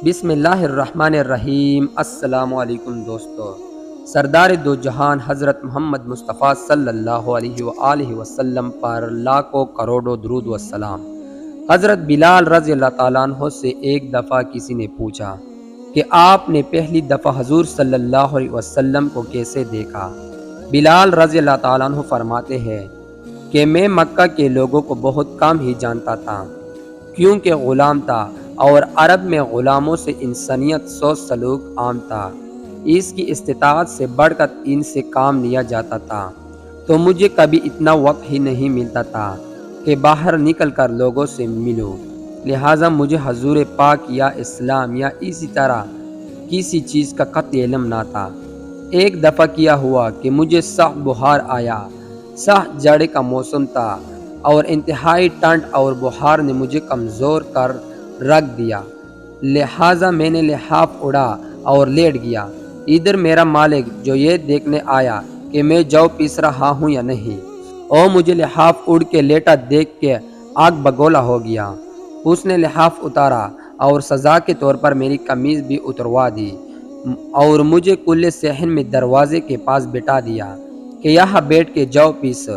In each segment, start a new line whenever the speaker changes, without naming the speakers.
بسم اللہ الرحمن الرحیم۔ السلام علیکم دوستو۔ سردار دو جہان حضرت محمد مصطفیٰ صلی اللہ علیہ وآلہ وسلم پر لاکھوں کروڑوں درود و سلام۔ حضرت بلال رضی اللہ تعالیٰ عنہ سے ایک دفعہ کسی نے پوچھا کہ آپ نے پہلی دفعہ حضور صلی اللہ علیہ وسلم کو کیسے دیکھا؟ بلال رضی اللہ تعالیٰ عنہ فرماتے ہیں کہ میں مکہ کے لوگوں کو بہت کم ہی جانتا تھا، کیونکہ غلام تھا اور عرب میں غلاموں سے انسانیت سوچ سلوک عام تھا۔ اس کی استطاعت سے بڑھ کر ان سے کام لیا جاتا تھا، تو مجھے کبھی اتنا وقت ہی نہیں ملتا تھا کہ باہر نکل کر لوگوں سے ملوں، لہٰذا مجھے حضور پاک یا اسلام یا اسی طرح کسی چیز کا قطعی علم نہ تھا۔ ایک دفعہ کیا ہوا کہ مجھے سخت بخار آیا، سخت جاڑے کا موسم تھا اور انتہائی ٹھنڈ اور بخار نے مجھے کمزور کر رکھ دیا، لہٰذا میں نے لحاف اڑا اور لیٹ گیا۔ ادھر میرا مالک جو یہ دیکھنے آیا کہ میں جو پیس رہا ہوں یا نہیں، اور مجھے لحاف اڑ کے لیٹا دیکھ کے آگ بگولا ہو گیا۔ اس نے لحاف اتارا اور سزا کے طور پر میری قمیض بھی اتروا دی اور مجھے کل صحن میں دروازے کے پاس بٹھا دیا کہ یہاں بیٹھ کے جو پیس۔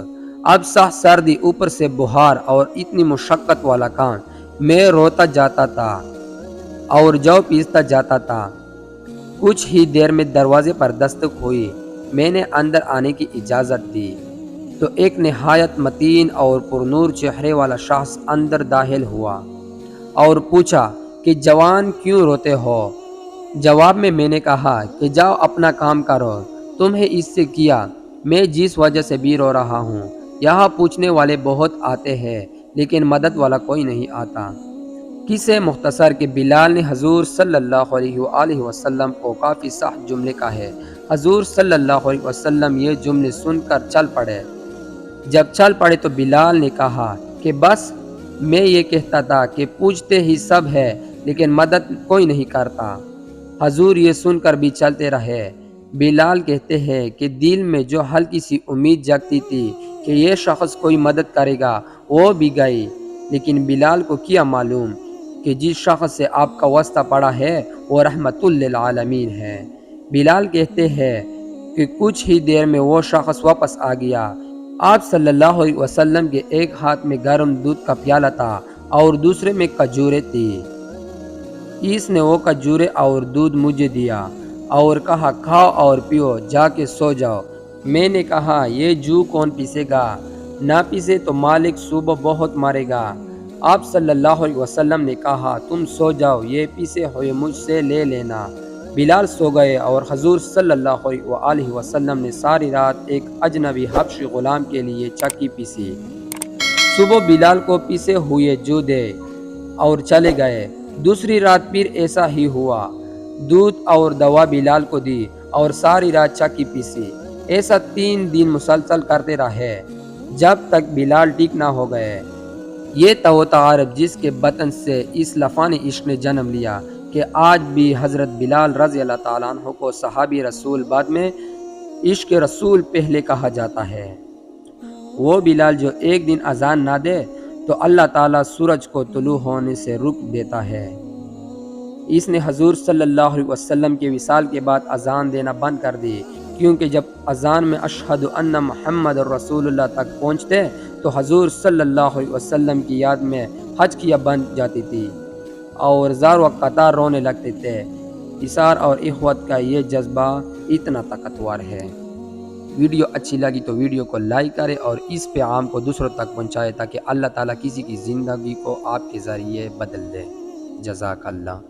اب سخت سردی، اوپر سے بخار اور اتنی مشقت والا کام، میں روتا جاتا تھا اور جو پیستا جاتا تھا۔ کچھ ہی دیر میں دروازے پر دستک ہوئی، میں نے اندر آنے کی اجازت دی تو ایک نہایت متین اور پرنور چہرے والا شخص اندر داخل ہوا اور پوچھا کہ جوان کیوں روتے ہو؟ جواب میں نے کہا کہ جاؤ اپنا کام کرو، تمہیں اس سے کیا؟ میں جس وجہ سے بھی رو رہا ہوں، یہاں پوچھنے والے بہت آتے ہیں لیکن مدد والا کوئی نہیں آتا۔ قصہ مختصر کہ بلال نے حضور صلی اللہ علیہ وآلہ وسلم کو کافی سخت جملے کہے۔ حضور صلی اللہ علیہ وسلم یہ جملے سن کر چل پڑے۔ جب چل پڑے تو بلال نے کہا کہ بس میں یہ کہتا تھا کہ پوچھتے ہی سب ہے لیکن مدد کوئی نہیں کرتا۔ حضور یہ سن کر بھی چلتے رہے۔ بلال کہتے ہیں کہ دل میں جو ہلکی سی امید جگتی تھی کہ یہ شخص کوئی مدد کرے گا، وہ بھی گئی، لیکن بلال کو کیا معلوم کہ جس شخص سے آپ کا واسطہ پڑا ہے وہ رحمت للعالمین ہے۔ بلال کہتے ہیں کہ کچھ ہی دیر میں وہ شخص واپس آ گیا۔ آپ صلی اللہ علیہ وسلم کے ایک ہاتھ میں گرم دودھ کا پیالہ تھا اور دوسرے میں کھجوریں تھی۔ اس نے وہ کھجوریں اور دودھ مجھے دیا اور کہا کھاؤ اور پیو، جا کے سو جاؤ۔ میں نے کہا یہ جو کون پیسے گا؟ نہ پیسے تو مالک صبح بہت مارے گا۔ آپ صلی اللہ علیہ وسلم نے کہا تم سو جاؤ، یہ پیسے ہوئے مجھ سے لے لینا۔ بلال سو گئے اور حضور صلی اللہ علیہ وآلہ وسلم نے ساری رات ایک اجنبی حبشی غلام کے لیے چکی پیسی۔ صبح بلال کو پیسے ہوئے جو دے اور چلے گئے۔ دوسری رات پھر ایسا ہی ہوا، دودھ اور دوا بلال کو دی اور ساری رات چکی پیسی۔ ایسا 3 دن مسلسل کرتے رہے جب تک بلال ٹھیک نہ ہو گئے۔ یہ تو عرب جس کے بطن سے اس لفانی عشق نے جنم لیا کہ آج بھی حضرت بلال رضی اللہ تعالیٰ عنہ کو صحابی رسول، بعد میں عشق رسول پہلے کہا جاتا ہے۔ وہ بلال جو ایک دن اذان نہ دے تو اللہ تعالیٰ سورج کو طلوع ہونے سے روک دیتا ہے۔ اس نے حضور صلی اللہ علیہ وسلم کے وصال کے بعد اذان دینا بند کر دی، کیونکہ جب اذان میں اشہد ان محمد رسول اللہ تک پہنچتے تو حضور صلی اللہ علیہ وسلم کی یاد میں حج کیا بن جاتی تھی اور زار و قطار رونے لگتے تھے۔ اثار اور اخوت کا یہ جذبہ اتنا طاقتور ہے۔ ویڈیو اچھی لگی تو ویڈیو کو لائک کرے اور اس پیغام کو دوسروں تک پہنچائے تاکہ اللہ تعالیٰ کسی کی زندگی کو آپ کے ذریعے بدل دے۔ جزاک اللہ۔